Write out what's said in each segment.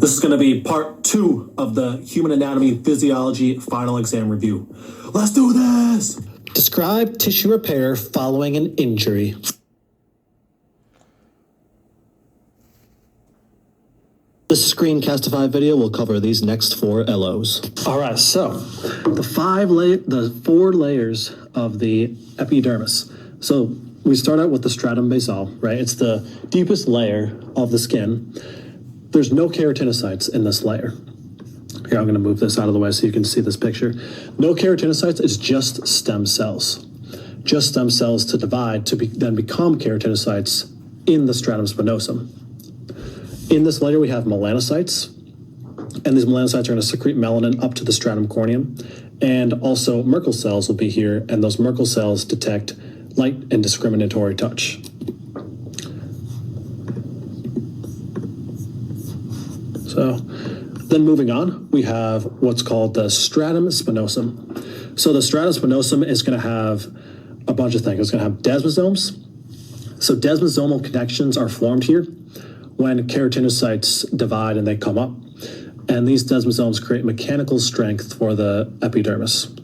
This is going to be part 2 of the Human Anatomy and Physiology final exam review. Let's do this! Describe tissue repair following an injury. This screencastify video will cover these next 4 LOs. All right, so the 4 layers of the epidermis. So we start out with the stratum basal, right? It's the deepest layer of the skin. There's no keratinocytes in this layer. Here, I'm going to move this out of the way so you can see this picture. No keratinocytes, it's just stem cells. Just stem cells to divide to then become keratinocytes in the stratum spinosum. In this layer, we have melanocytes, and these melanocytes are going to secrete melanin up to the stratum corneum. And also Merkel cells will be here, and those Merkel cells detect light and discriminatory touch. So then moving on, we have what's called the stratum spinosum. So the stratum spinosum is going to have a bunch of things. It's going to have desmosomes. So desmosomal connections are formed here when keratinocytes divide and they come up. And these desmosomes create mechanical strength for the epidermis.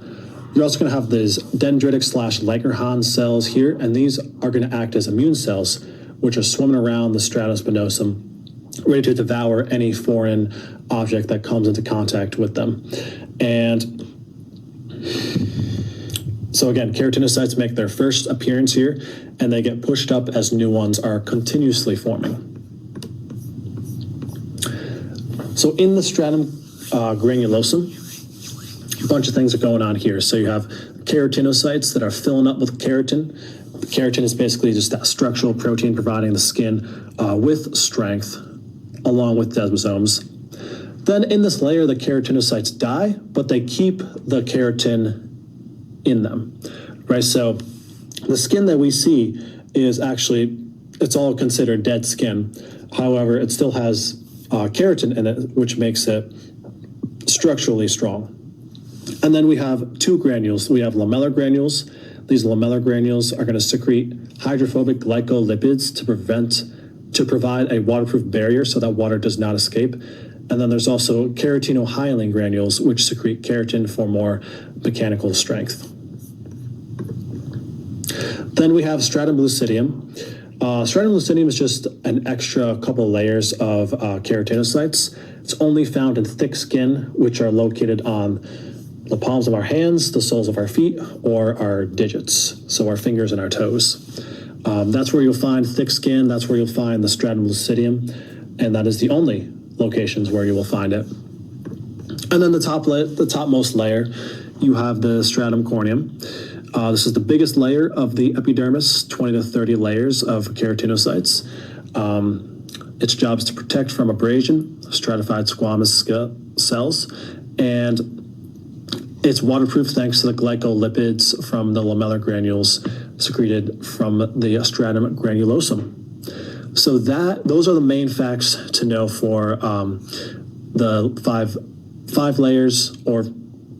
You're also going to have these dendritic/Langerhans cells here, and these are going to act as immune cells, which are swimming around the stratum spinosum, ready to devour any foreign object that comes into contact with them. And so again, keratinocytes make their first appearance here, and they get pushed up as new ones are continuously forming. So in the stratum granulosum, a bunch of things are going on here. So you have keratinocytes that are filling up with keratin. Keratin is basically just that structural protein providing the skin with strength, along with desmosomes. Then in this layer, the keratinocytes die, but they keep the keratin in them, right? So the skin that we see is actually, it's all considered dead skin. However, it still has keratin in it, which makes it structurally strong. And then we have 2 granules. We have lamellar granules. These lamellar granules are going to secrete hydrophobic glycolipids to provide a waterproof barrier so that water does not escape. And then there's also keratinohyaline granules, which secrete keratin for more mechanical strength. Then we have stratum lucidium. Stratum lucidium is just an extra couple layers of keratinocytes. It's only found in thick skin, which are located on the palms of our hands, the soles of our feet, or our digits, so our fingers and our toes. That's where you'll find thick skin, that's where you'll find the stratum lucidium, and that is the only locations where you will find it. And then the topmost layer, you have the stratum corneum. This is the biggest layer of the epidermis, 20 to 30 layers of keratinocytes. Its job is to protect from abrasion, stratified squamous cells, and it's waterproof thanks to the glycolipids from the lamellar granules secreted from the stratum granulosum. So those are the main facts to know for the five layers, or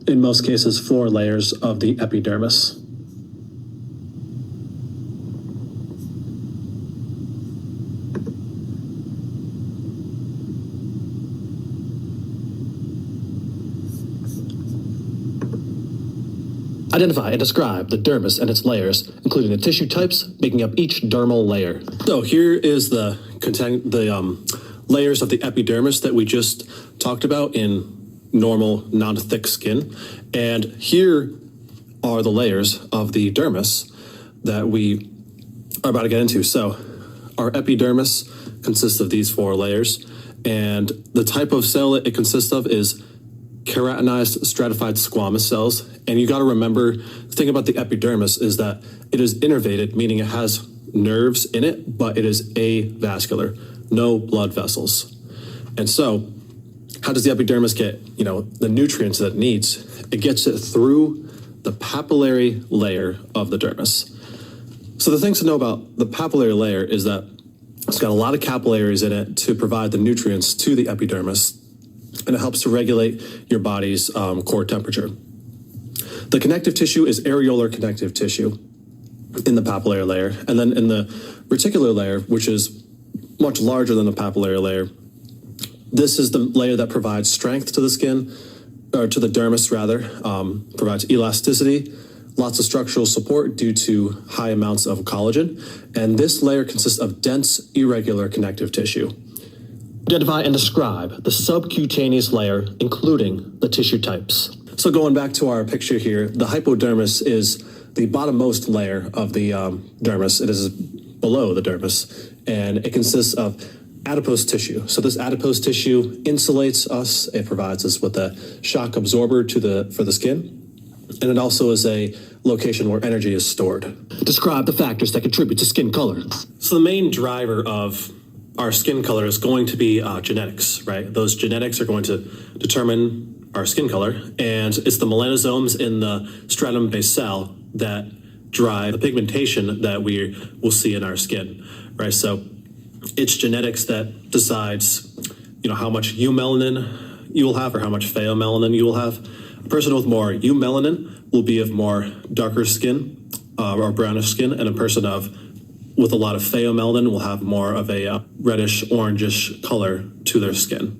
in most cases 4 layers of the epidermis. Identify and describe the dermis and its layers, including the tissue types making up each dermal layer. So here is the layers of the epidermis that we just talked about in normal, non-thick skin. And here are the layers of the dermis that we are about to get into. So our epidermis consists of these 4 layers, and the type of cell it consists of is keratinized stratified squamous cells. And you got to remember, the thing about the epidermis is that it is innervated, meaning it has nerves in it, but it is avascular, no blood vessels. And so how does the epidermis get, the nutrients that it needs? It gets it through the papillary layer of the dermis. So the things to know about the papillary layer is that it's got a lot of capillaries in it to provide the nutrients to the epidermis, and it helps to regulate your body's core temperature. The connective tissue is areolar connective tissue in the papillary layer. And then in the reticular layer, which is much larger than the papillary layer, This is the layer that provides strength to the skin, or to the dermis rather, provides elasticity, lots of structural support due to high amounts of collagen. And this layer consists of dense, irregular connective tissue. Identify and describe the subcutaneous layer, including the tissue types. So going back to our picture here, the hypodermis is the bottommost layer of the dermis. It is below the dermis, and it consists of adipose tissue. So this adipose tissue insulates us. It provides us with a shock absorber for the skin. And it also is a location where energy is stored. Describe the factors that contribute to skin color. So the main driver of our skin color is going to be genetics, right? Those genetics are going to determine our skin color. And it's the melanosomes in the stratum basale that drive the pigmentation that we will see in our skin, right? So it's genetics that decides, how much eumelanin you will have or how much pheomelanin you will have. A person with more eumelanin will be of more darker skin or brownish skin, and a person with a lot of pheomelanin will have more of a reddish, orangish color to their skin.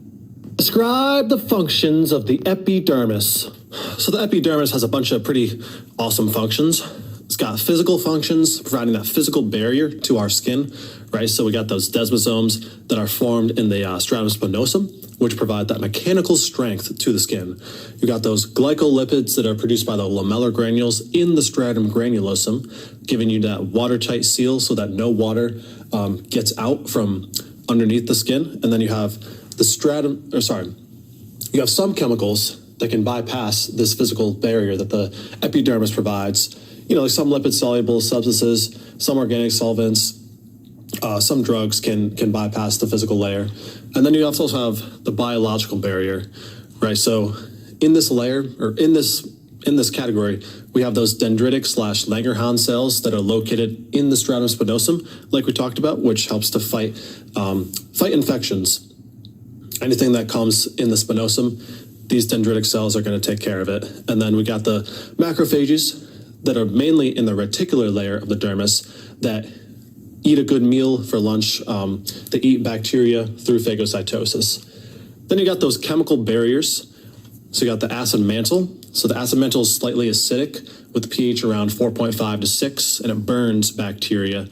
Describe the functions of the epidermis. So the epidermis has a bunch of pretty awesome functions. It's got physical functions, providing that physical barrier to our skin, right? So we got those desmosomes that are formed in the stratum spinosum, which provide that mechanical strength to the skin. You got those glycolipids that are produced by the lamellar granules in the stratum granulosum, giving you that watertight seal so that no water gets out from underneath the skin. And then you have you have some chemicals that can bypass this physical barrier that the epidermis provides. Like some lipid-soluble substances, some organic solvents, some drugs can bypass the physical layer. And then you also have the biological barrier, right? So in this layer, or in this category, we have those dendritic/Langerhans cells that are located in the stratum spinosum, like we talked about, which helps to fight infections. Anything that comes in the spinosum, these dendritic cells are going to take care of it. And then we got the macrophages that are mainly in the reticular layer of the dermis that eat a good meal for lunch. They eat bacteria through phagocytosis. Then you got those chemical barriers. So you got the acid mantle. So the acid mantle is slightly acidic with pH around 4.5 to 6, and it burns bacteria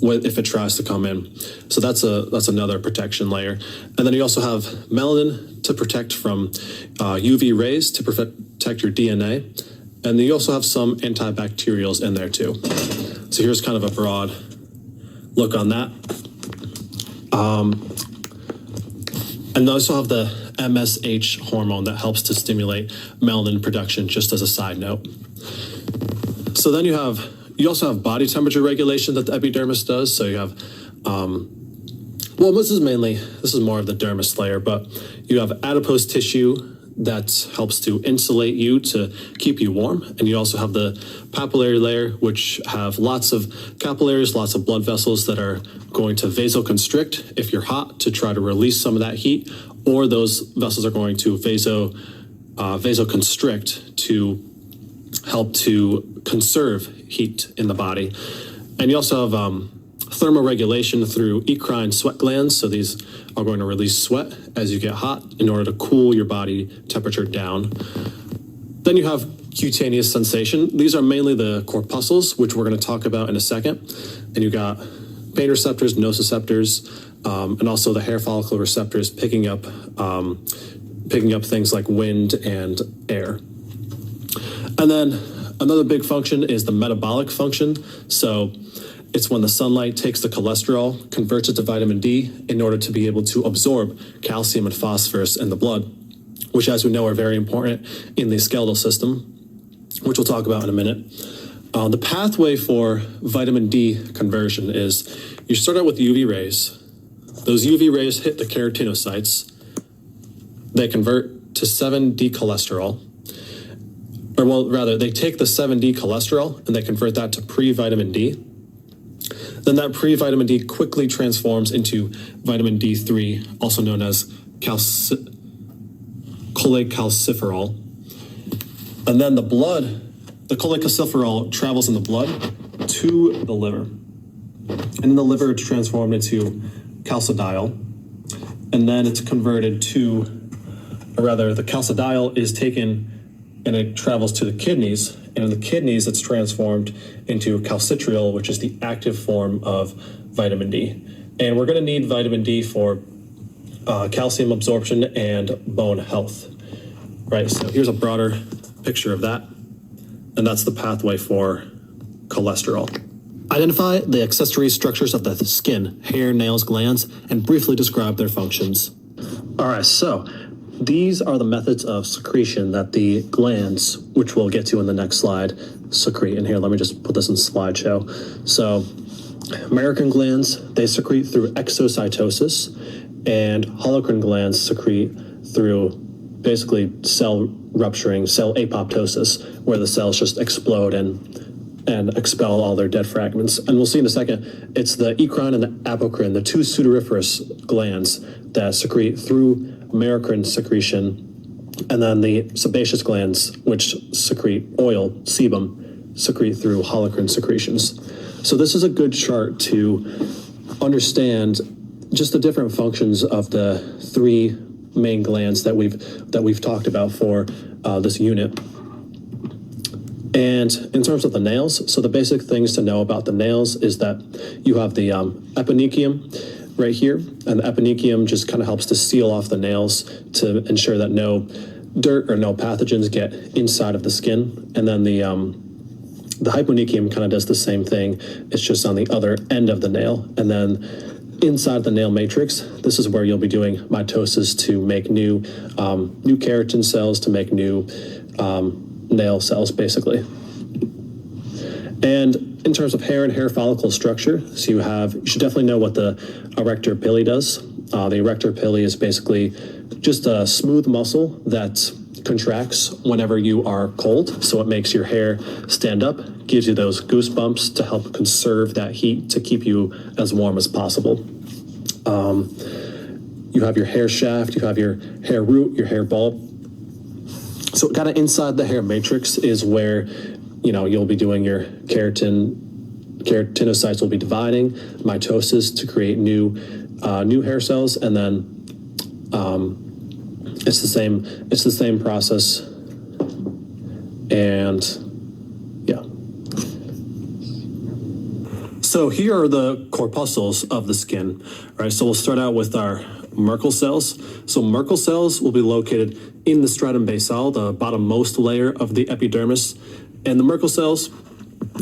if it tries to come in. So that's another protection layer. And then you also have melanin to protect from UV rays to protect your DNA. And then you also have some antibacterials in there too. So here's kind of a broad look on that. And also have the MSH hormone that helps to stimulate melanin production, just as a side note. So then you also have body temperature regulation that the epidermis does. So you have, this is more of the dermis layer, but you have adipose tissue that helps to insulate you, to keep you warm. And you also have the papillary layer, which have lots of capillaries, lots of blood vessels that are going to vasoconstrict if you're hot to try to release some of that heat, or those vessels are going to vasoconstrict to help to conserve heat in the body. And you also have thermoregulation through eccrine sweat glands. So these are going to release sweat as you get hot in order to cool your body temperature down. Then you have cutaneous sensation. These are mainly the corpuscles, which we're going to talk about in a second. And you got pain receptors, nociceptors, and also the hair follicle receptors picking up things like wind and air. And then another big function is the metabolic function. So it's when the sunlight takes the cholesterol, converts it to vitamin D in order to be able to absorb calcium and phosphorus in the blood, which, as we know, are very important in the skeletal system, which we'll talk about in a minute. The pathway for vitamin D conversion is you start out with UV rays. Those UV rays hit the keratinocytes. They convert to 7D cholesterol. They take the 7D cholesterol and they convert that to pre-vitamin D. Then that pre-vitamin D quickly transforms into vitamin D3, also known as cholecalciferol. And then the cholecalciferol travels in the blood to the liver. And in the liver, it's transformed into calcidiol. and then it's converted to, or rather the calcidiol is taken and it travels to the kidneys, and in the kidneys it's transformed into calcitriol, which is the active form of vitamin D. And we're going to need vitamin D for calcium absorption and bone health, right? So here's a broader picture of that, and that's the pathway for cholesterol. Identify the accessory structures of the skin, hair, nails, glands, and briefly describe their functions. All right, so these are the methods of secretion that the glands, which we'll get to in the next slide, secrete. And here, let me just put this in slideshow. So American glands, they secrete through exocytosis, and holocrine glands secrete through basically cell rupturing, cell apoptosis, where the cells just explode and expel all their dead fragments. And we'll see in a second, it's the eccrine and the apocrine, the two sudoriferous glands that secrete through American secretion, and then the sebaceous glands, which secrete oil, sebum, secrete through holocrine secretions. So this is a good chart to understand just the different functions of the three main glands that we've talked about for this unit. And in terms of the nails, so the basic things to know about the nails is that you have the eponychium right here, and the eponychium just kind of helps to seal off the nails to ensure that no dirt or no pathogens get inside of the skin. And then the hyponychium kind of does the same thing. It's just on the other end of the nail. And then inside the nail matrix, this is where you'll be doing mitosis to make new keratin cells, to make new nail cells, basically. And in terms of hair and hair follicle structure, so you should definitely know what the erector pili does. The erector pili is basically just a smooth muscle that contracts whenever you are cold. So it makes your hair stand up, gives you those goosebumps to help conserve that heat to keep you as warm as possible. You have your hair shaft, you have your hair root, your hair bulb. So kind of inside the hair matrix is where, you'll be doing your keratinocytes will be dividing, mitosis to create new hair cells, and then it's the same process. And yeah. So here are the corpuscles of the skin, right? So we'll start out with our Merkel cells. So Merkel cells will be located in the stratum basale, the bottommost layer of the epidermis. And the Merkel cells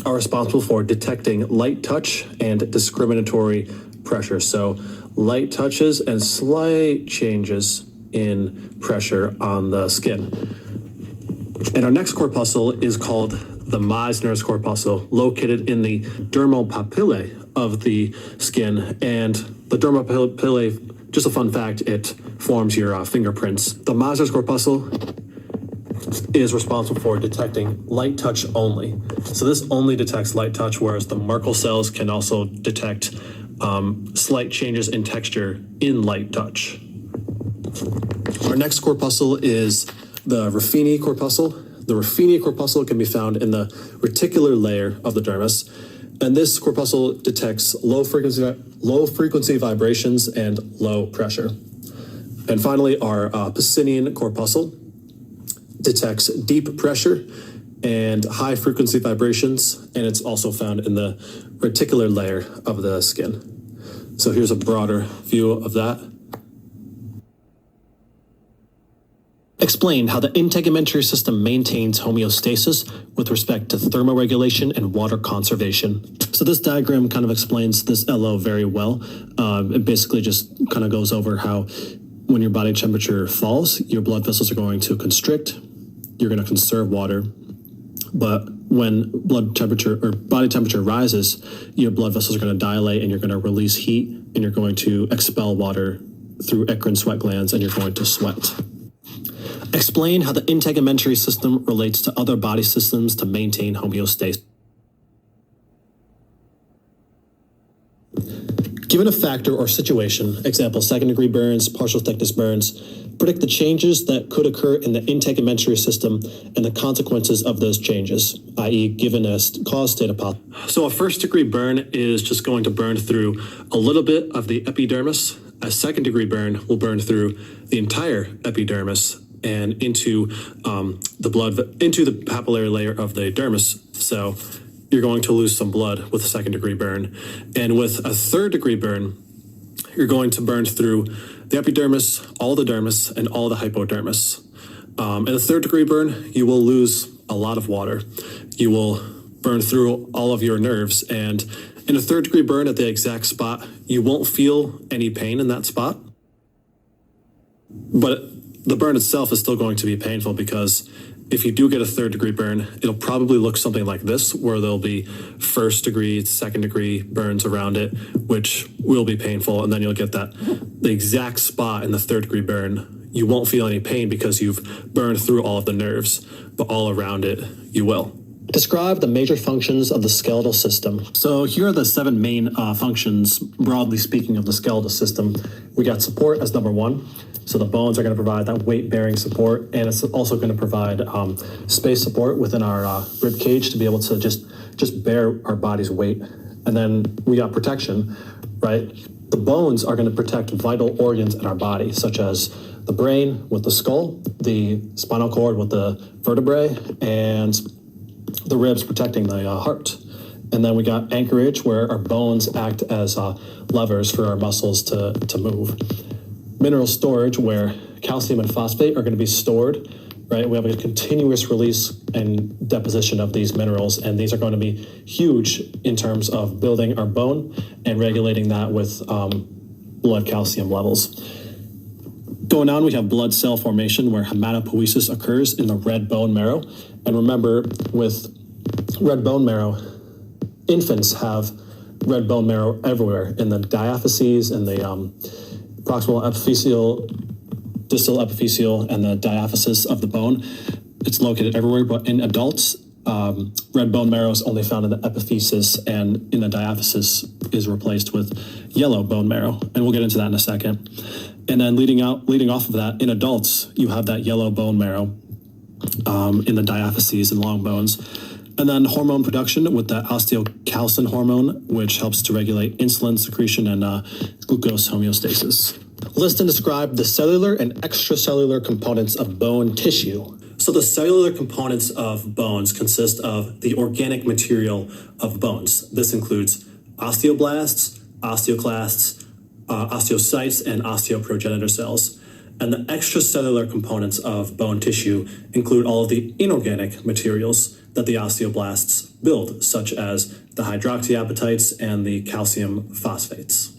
are responsible for detecting light touch and discriminatory pressure. So light touches and slight changes in pressure on the skin. And our next corpuscle is called the Meissner's corpuscle, located in the dermal papillae of the skin. And the dermal papillae, just a fun fact, it forms your fingerprints. The Meissner's corpuscle is responsible for detecting light touch only. So this only detects light touch, whereas the Merkel cells can also detect slight changes in texture in light touch. Our next corpuscle is the Ruffini corpuscle. The Ruffini corpuscle can be found in the reticular layer of the dermis, and this corpuscle detects low frequency vibrations and low pressure. And finally, our Pacinian corpuscle detects deep pressure and high frequency vibrations, and it's also found in the reticular layer of the skin. So here's a broader view of that. Explain how the integumentary system maintains homeostasis with respect to thermoregulation and water conservation. So this diagram kind of explains this LO very well. It basically just kind of goes over how when your body temperature falls, your blood vessels are going to constrict, you're going to conserve water. But when blood temperature or body temperature rises, your blood vessels are going to dilate and you're going to release heat and you're going to expel water through eccrine sweat glands and you're going to sweat. Explain how the integumentary system relates to other body systems to maintain homeostasis. Given a factor or situation, example, second-degree burns, partial thickness burns, predict the changes that could occur in the integumentary system and the consequences of those changes, i.e. given a cause state of So a first-degree burn is just going to burn through a little bit of the epidermis, A second degree burn will burn through the entire epidermis and into the blood, into the papillary layer of the dermis. So you're going to lose some blood with a second degree burn. And with a third degree burn, you're going to burn through the epidermis, all the dermis, and all the hypodermis. In a third degree burn, you will lose a lot of water. You will burn through all of your nerves. And in a third degree burn at the exact spot, you won't feel any pain in that spot. But the burn itself is still going to be painful, because if you do get a third degree burn, it'll probably look something like this, where there'll be first degree, second degree burns around it, which will be painful. And then you'll get the exact spot in the third degree burn. You won't feel any pain because you've burned through all of the nerves, but all around it, you will. Describe the major functions of the skeletal system. So here are the 7 main functions, broadly speaking, of the skeletal system. We got support as number 1. So the bones are going to provide that weight-bearing support, and it's also going to provide space support within our rib cage to be able to just bear our body's weight. And then we got protection, right? The bones are going to protect vital organs in our body, such as the brain with the skull, the spinal cord with the vertebrae, and the ribs protecting the heart. And then we got anchorage, where our bones act as levers for our muscles to move. Mineral storage, where calcium and phosphate are going to be stored, right? We have a continuous release and deposition of these minerals, and these are going to be huge in terms of building our bone and regulating that with blood calcium levels. Going on, we have blood cell formation, where hematopoiesis occurs in the red bone marrow. And remember, with red bone marrow, infants have red bone marrow everywhere, in the diaphyses and the proximal epiphyseal, distal epiphyseal, and the diaphysis of the bone. It's located everywhere, but in adults, red bone marrow is only found in the epiphysis, and in the diaphysis is replaced with yellow bone marrow. And we'll get into that in a second. And then leading off of that, in adults, you have that yellow bone marrow in the diaphyses and long bones. And then hormone production with the osteocalcin hormone, which helps to regulate insulin secretion and glucose homeostasis. List and describe the cellular and extracellular components of bone tissue. So the cellular components of bones consist of the organic material of bones. This includes osteoblasts, osteoclasts, osteocytes, and osteoprogenitor cells. And the extracellular components of bone tissue include all of the inorganic materials that the osteoblasts build, such as the hydroxyapatites and the calcium phosphates.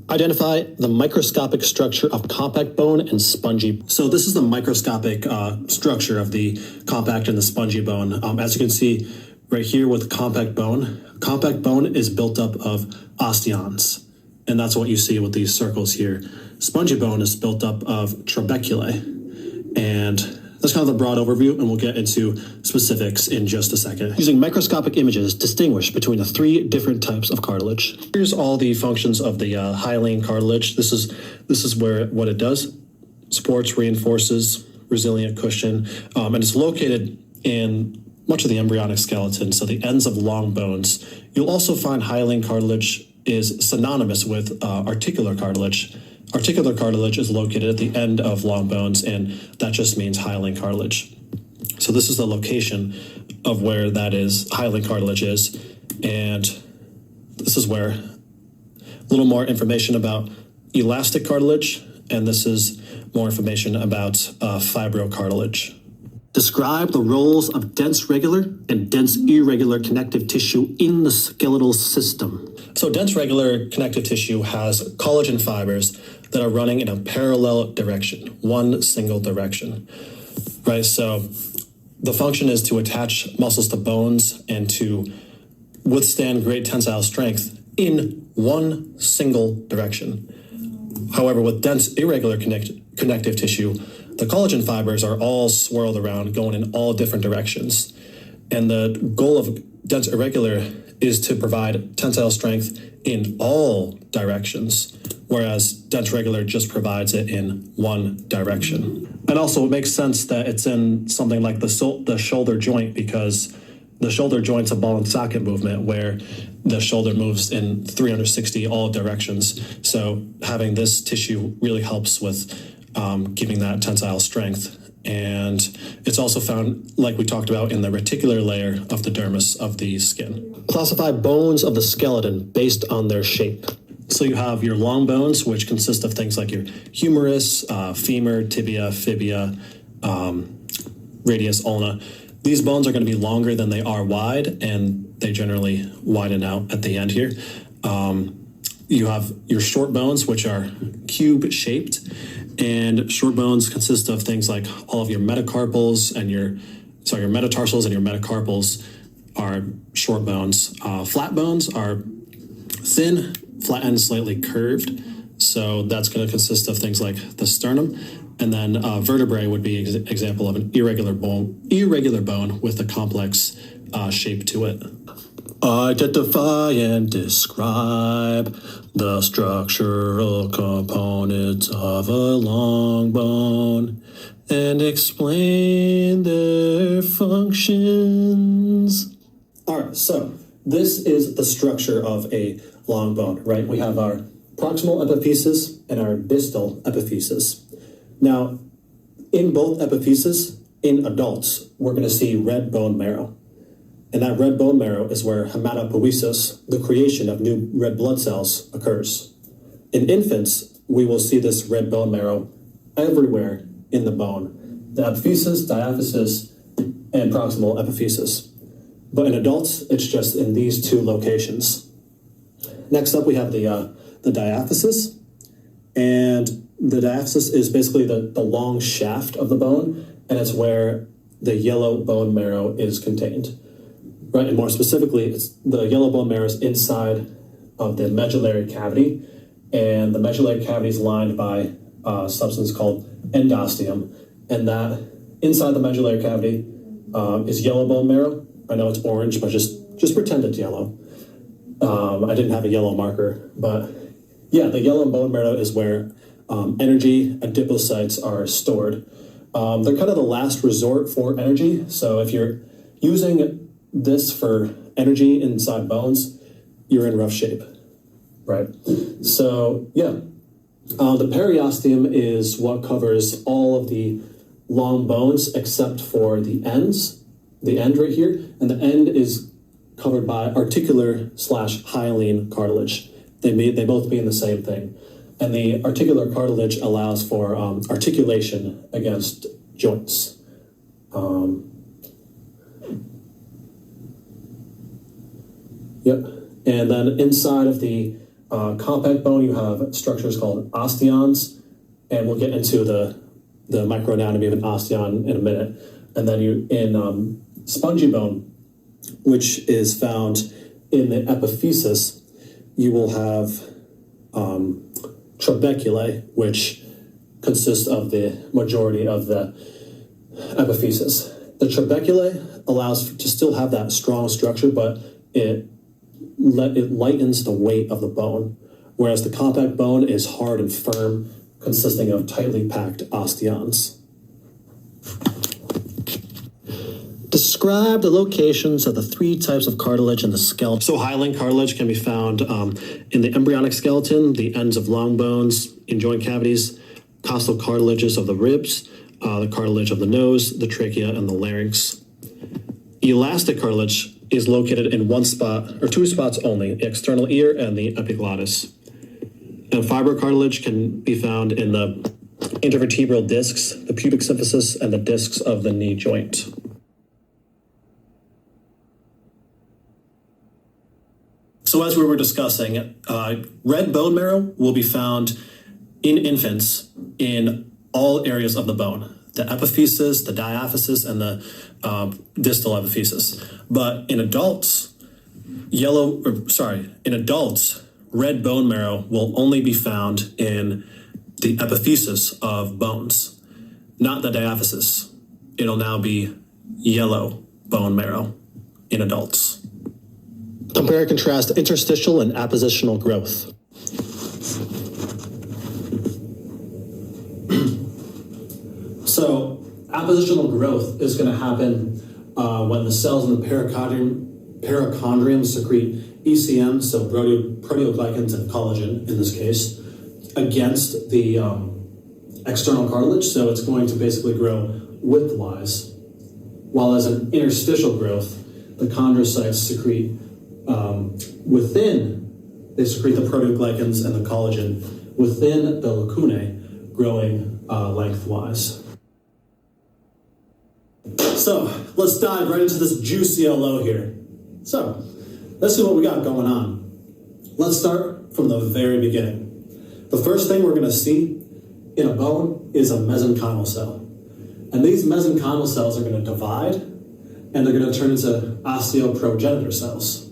Identify the microscopic structure of compact bone and spongy. So this is the microscopic structure of the compact and the spongy bone. As you can see right here with compact bone is built up of osteons. And that's what you see with these circles here. Spongy bone is built up of trabeculae. And that's kind of the broad overview, and we'll get into specifics in just a second. Using microscopic images, distinguish between the 3 different types of cartilage. Here's all the functions of the hyaline cartilage. This is where what it does: supports, reinforces, resilient cushion, and it's located in much of the embryonic skeleton, so the ends of long bones. You'll also find hyaline cartilage is synonymous with articular cartilage. Articular cartilage is located at the end of long bones, and that just means hyaline cartilage. So this is the location of where that is, hyaline cartilage is, and this is where a little more information about elastic cartilage, and this is more information about fibrocartilage. Describe the roles of dense regular and dense irregular connective tissue in the skeletal system. So dense regular connective tissue has collagen fibers that are running in a parallel direction, one single direction, right? So the function is to attach muscles to bones and to withstand great tensile strength in one single direction. However, with dense irregular connective tissue, the collagen fibers are all swirled around, going in all different directions. And the goal of dense irregular is to provide tensile strength in all directions, whereas dense regular just provides it in one direction. And also it makes sense that it's in something like the shoulder joint, because the shoulder joint's a ball and socket movement where the shoulder moves in 360 all directions. So having this tissue really helps with giving that tensile strength. And it's also found, like we talked about, in the reticular layer of the dermis of the skin. Classify bones of the skeleton based on their shape. So you have your long bones, which consist of things like your humerus, femur, tibia, fibia, radius, ulna. These bones are going to be longer than they are wide, and they generally widen out at the end here. You have your short bones, which are cube-shaped, and short bones consist of things like all of your metacarpals and your metatarsals and your metacarpals are short bones. Flat bones are thin, flat and slightly curved. So that's going to consist of things like the sternum. And then vertebrae would be an example of an irregular bone with a complex shape to it. Identify and describe the structural components of a long bone and explain their functions. All right, so this is the structure of a long bone, right? We have our proximal epiphysis and our distal epiphysis. Now, in both epiphyses, in adults, we're going to see red bone marrow. And that red bone marrow is where hematopoiesis, the creation of new red blood cells, occurs. In infants, we will see this red bone marrow everywhere in the bone. The epiphysis, diaphysis, and proximal epiphysis. But in adults, it's just in these two locations. Next up, we have the diaphysis. And the diaphysis is basically the long shaft of the bone, and it's where the yellow bone marrow is contained. Right, and more specifically, it's the yellow bone marrow is inside of the medullary cavity, and the medullary cavity is lined by a substance called endosteum, and that inside the medullary cavity is yellow bone marrow. I know it's orange, but just pretend it's yellow. I didn't have a yellow marker, but yeah, the yellow bone marrow is where energy adipocytes are stored. They're kind of the last resort for energy. So if you're using this for energy inside bones, you're in rough shape, right? So yeah, the periosteum is what covers all of the long bones except for the ends, the end right here, and the end is covered by articular/hyaline cartilage. They both mean the same thing. And the articular cartilage allows for articulation against joints. Yep. And then inside of the compact bone, you have structures called osteons, and we'll get into the microanatomy of an osteon in a minute. And then in spongy bone, which is found in the epiphysis, you will have trabeculae, which consists of the majority of the epiphysis. The trabeculae allows to still have that strong structure, but it lightens the weight of the bone, whereas the compact bone is hard and firm, consisting of tightly packed osteons. Describe the locations of the three types of cartilage in the skeleton. So hyaline cartilage can be found in the embryonic skeleton, the ends of long bones, in joint cavities, costal cartilages of the ribs, the cartilage of the nose, the trachea, and the larynx. Elastic cartilage is located in one spot, or two spots only, the external ear and the epiglottis. And fibrocartilage can be found in the intervertebral discs, the pubic symphysis, and the discs of the knee joint. So as we were discussing, red bone marrow will be found in infants in all areas of the bone, the epiphysis, the diaphysis, and the distal epiphysis. But in adults, red bone marrow will only be found in the epiphysis of bones, not the diaphysis. It'll now be yellow bone marrow in adults. Compare and contrast interstitial and appositional growth. So appositional growth is going to happen when the cells in the perichondrium secrete ECM, so proteoglycans and collagen in this case, against the external cartilage. So it's going to basically grow widthwise, while as an interstitial growth, the chondrocytes secrete they secrete the proteoglycans and the collagen within the lacunae, growing lengthwise. So let's dive right into this juicy LO here. So let's see what we got going on. Let's start from the very beginning. The first thing we're going to see in a bone is a mesenchymal cell. And these mesenchymal cells are going to divide, and they're going to turn into osteoprogenitor cells.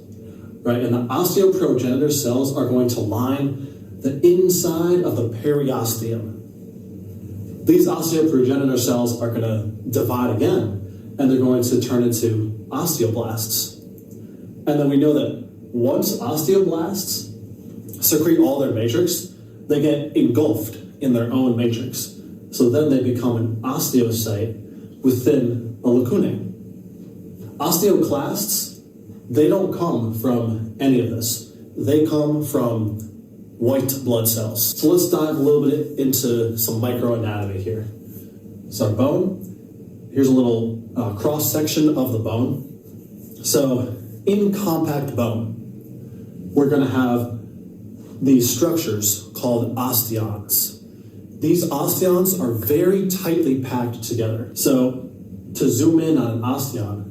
Right? And the osteoprogenitor cells are going to line the inside of the periosteum. These osteoprogenitor cells are going to divide again, and they're going to turn into osteoblasts. And then we know that once osteoblasts secrete all their matrix, they get engulfed in their own matrix. So then they become an osteocyte within a lacunae. Osteoclasts, they don't come from any of this. They come from white blood cells. So let's dive a little bit into some microanatomy here. So our bone, here's a little cross-section of the bone. So in compact bone, we're going to have these structures called osteons. These osteons are very tightly packed together. So to zoom in on an osteon,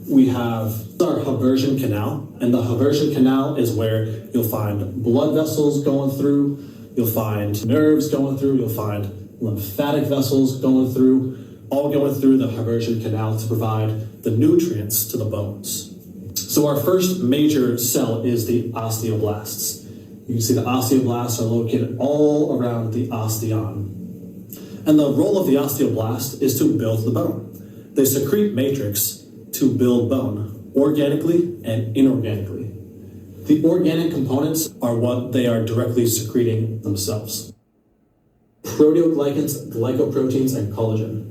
we have our Haversian canal, and the Haversian canal is where you'll find blood vessels going through, you'll find nerves going through, you'll find lymphatic vessels going through, all going through the Haversian canal to provide the nutrients to the bones. So our first major cell is the osteoblasts. You can see the osteoblasts are located all around the osteon. And the role of the osteoblast is to build the bone. They secrete matrix to build bone, organically and inorganically. The organic components are what they are directly secreting themselves. Proteoglycans, glycoproteins, and collagen.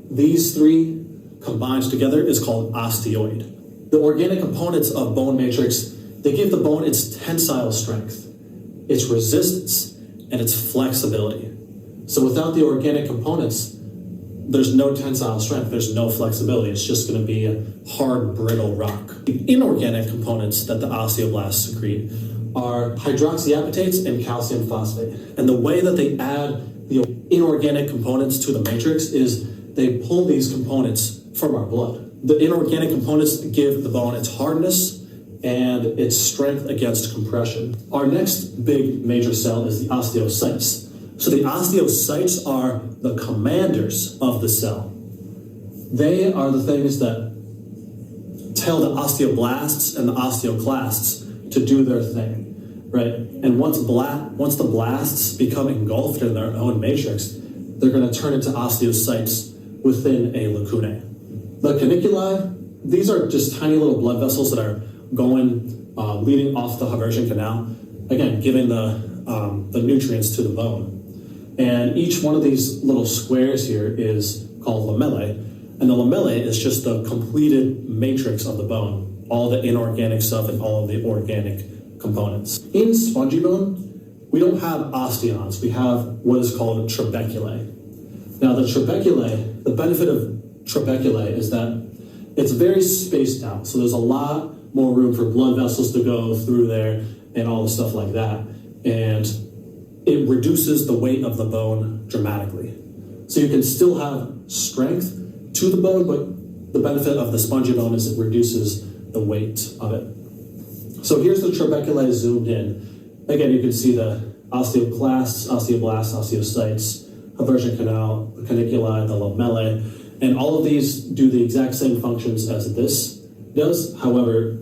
These three combined together is called osteoid. The organic components of bone matrix, they give the bone its tensile strength, its resistance, and its flexibility. So without the organic components, there's no tensile strength, there's no flexibility. It's just going to be a hard, brittle rock. The inorganic components that the osteoblasts secrete are hydroxyapatates and calcium phosphate. And the way that they add the inorganic components to the matrix is they pull these components from our blood. The inorganic components give the bone its hardness and its strength against compression. Our next big major cell is the osteocytes. So the osteocytes are the commanders of the cell. They are the things that tell the osteoblasts and the osteoclasts to do their thing, right? And once the blasts become engulfed in their own matrix, they're going to turn into osteocytes within a lacunae. The caniculi, these are just tiny little blood vessels that are leading off the Haversian canal, again, giving the nutrients to the bone. And each one of these little squares here is called lamellae, and the lamellae is just the completed matrix of the bone, all the inorganic stuff and all of the organic components. In spongy bone, we don't have osteons, we have what is called trabeculae. Now the trabeculae, the benefit of trabeculae is that it's very spaced out, so there's a lot more room for blood vessels to go through there and all the stuff like that. And it reduces the weight of the bone dramatically. So you can still have strength to the bone, but the benefit of the spongy bone is it reduces the weight of it. So here's the trabeculae zoomed in. Again, you can see the osteoclasts, osteoblasts, osteocytes, Haversian canal, the caniculi, the lamellae, and all of these do the exact same functions as this does. However,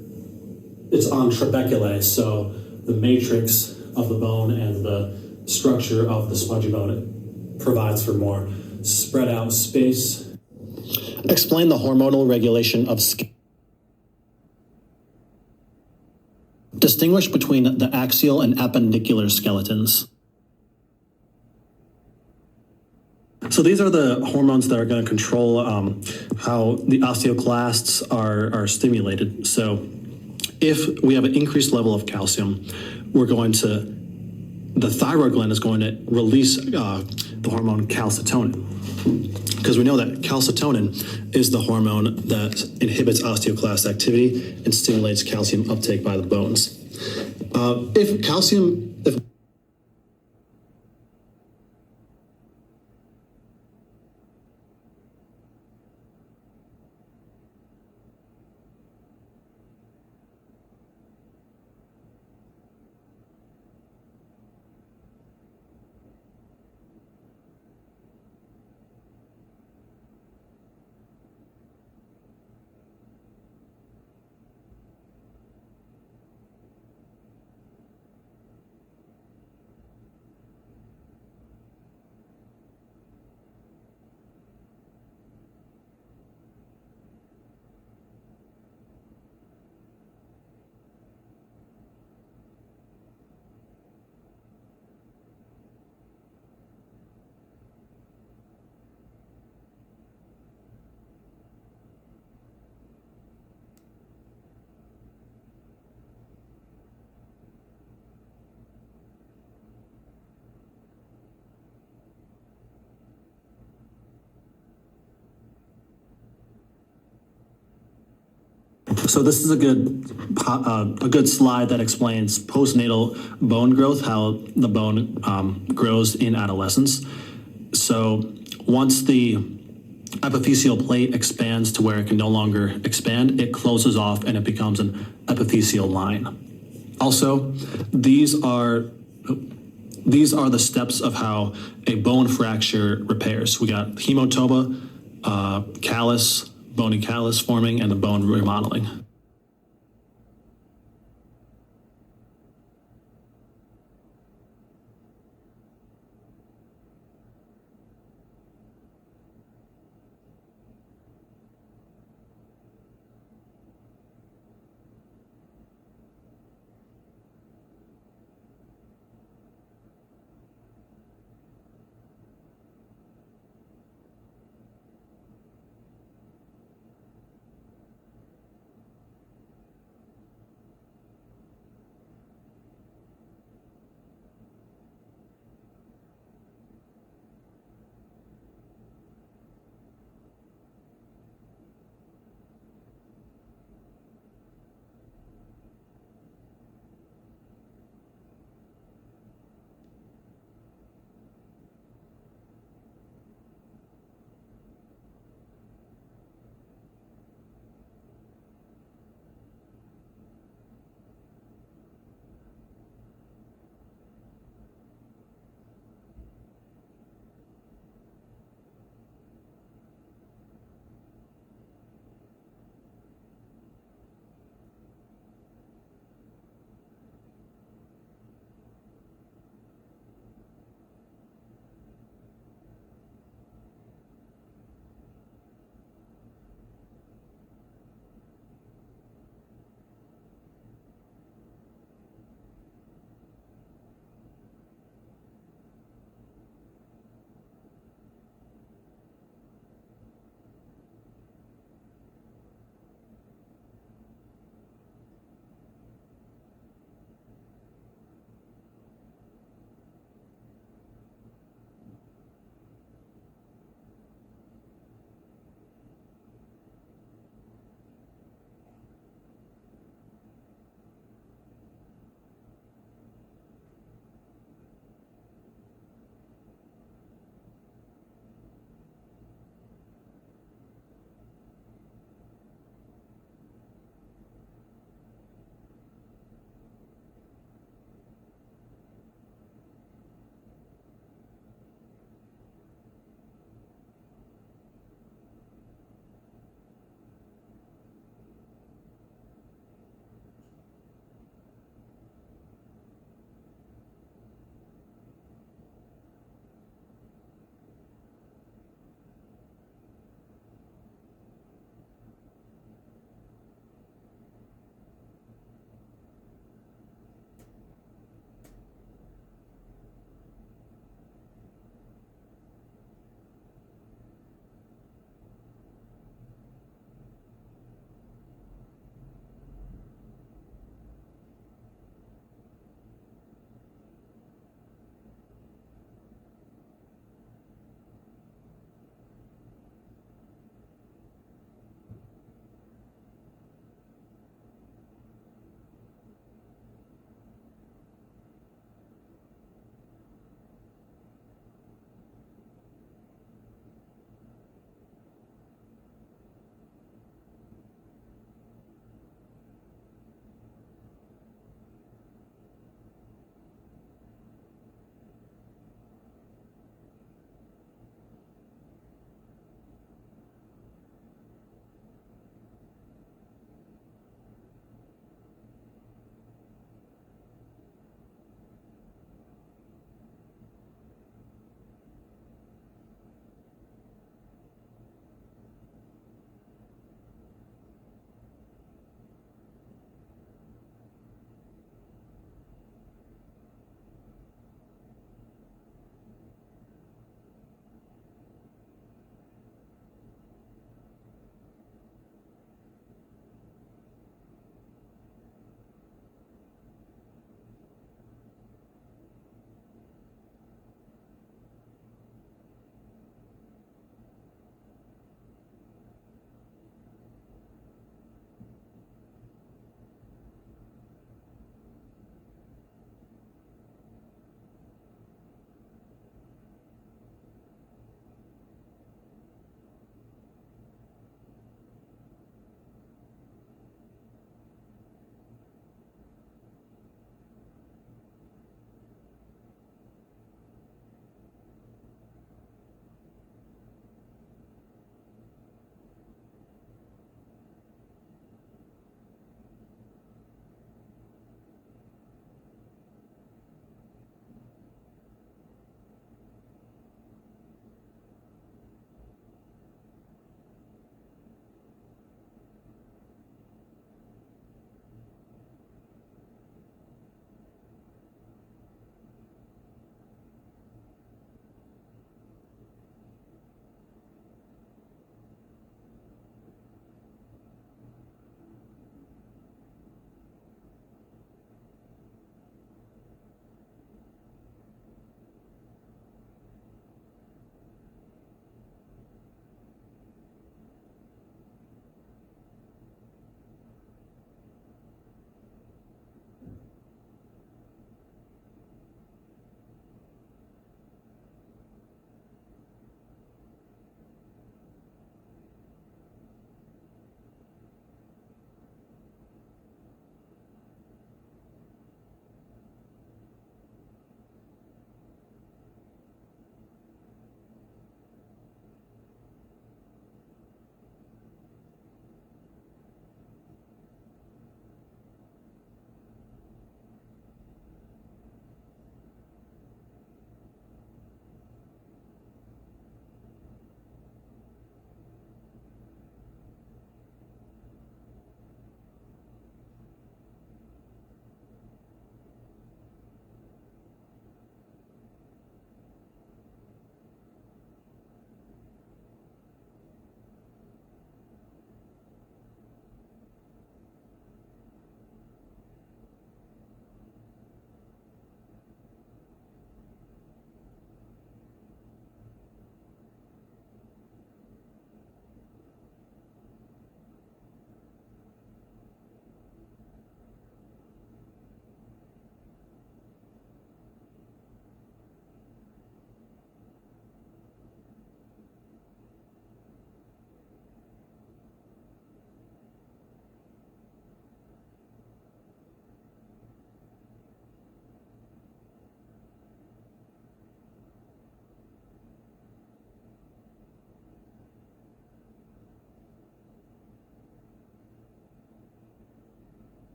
it's on trabeculae, so the matrix of the bone and the structure of the spongy bone provides for more spread out space. Explain the hormonal regulation of skin. Distinguish between the axial and appendicular skeletons. So these are the hormones that are going to control how the osteoclasts are stimulated. So if we have an increased level of calcium, the thyroid gland is going to release the hormone calcitonin, because we know that calcitonin is the hormone that inhibits osteoclast activity and stimulates calcium uptake by the bones. If So this is a good slide that explains postnatal bone growth, how the bone grows in adolescence. So once the epiphyseal plate expands to where it can no longer expand, it closes off and it becomes an epiphyseal line. Also, these are the steps of how a bone fracture repairs. We got hemotoma, callus, bony callus forming, and the bone remodeling.